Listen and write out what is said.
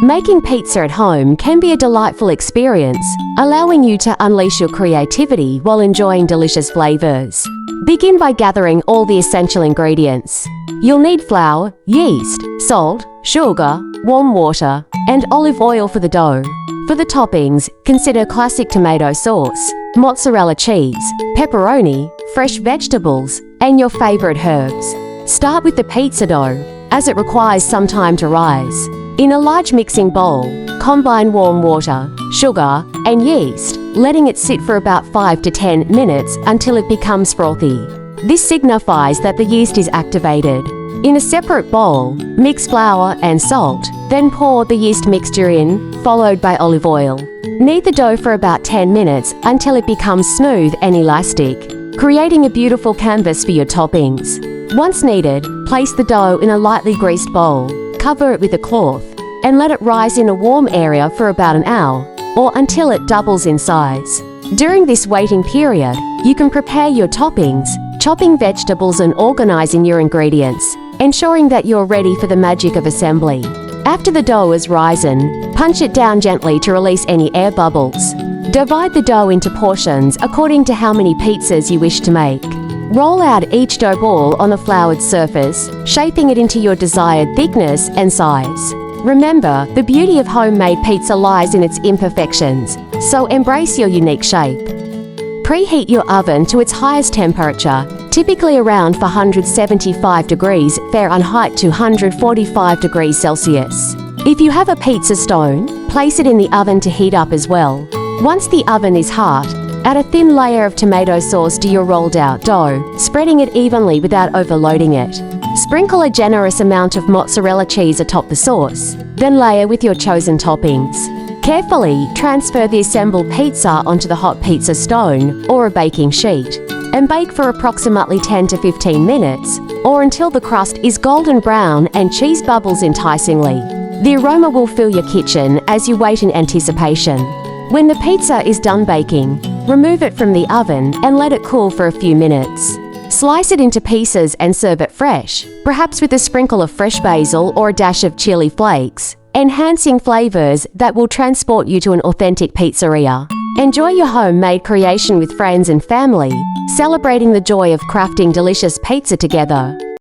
Making pizza at home can be a delightful experience, allowing you to unleash your creativity while enjoying delicious flavors. Begin by gathering all the essential ingredients. You'll need flour, yeast, salt, sugar, warm water, and olive oil for the dough. For the toppings, consider classic tomato sauce, mozzarella cheese, pepperoni, fresh vegetables, and your favorite herbs. Start with the pizza dough, as it requires some time to rise. In a large mixing bowl, combine warm water, sugar, and yeast, letting it sit for about 5 to 10 minutes until it becomes frothy. This signifies that the yeast is activated. In a separate bowl, mix flour and salt, then pour the yeast mixture in, followed by olive oil. Knead the dough for about 10 minutes until it becomes smooth and elastic, creating a beautiful canvas for your toppings. Once kneaded, place the dough in a lightly greased bowl, cover it with a cloth, and let it rise in a warm area for about an hour, or until it doubles in size. During this waiting period, you can prepare your toppings, chopping vegetables and organizing your ingredients, ensuring that you're ready for the magic of assembly. After the dough has risen, punch it down gently to release any air bubbles. Divide the dough into portions according to how many pizzas you wish to make. Roll out each dough ball on the floured surface, shaping it into your desired thickness and size. Remember, the beauty of homemade pizza lies in its imperfections, so embrace your unique shape. Preheat your oven to its highest temperature, typically around 475 degrees Fahrenheit to 145 degrees Celsius. If you have a pizza stone, place it in the oven to heat up as well. Once the oven is hot, add a thin layer of tomato sauce to your rolled out dough, spreading it evenly without overloading it. Sprinkle a generous amount of mozzarella cheese atop the sauce, then layer with your chosen toppings. Carefully transfer the assembled pizza onto the hot pizza stone or a baking sheet, and bake for approximately 10 to 15 minutes, or until the crust is golden brown and cheese bubbles enticingly. The aroma will fill your kitchen as you wait in anticipation. When the pizza is done baking, remove it from the oven and let it cool for a few minutes. Slice it into pieces and serve it fresh, perhaps with a sprinkle of fresh basil or a dash of chili flakes, enhancing flavors that will transport you to an authentic pizzeria. Enjoy your homemade creation with friends and family, celebrating the joy of crafting delicious pizza together.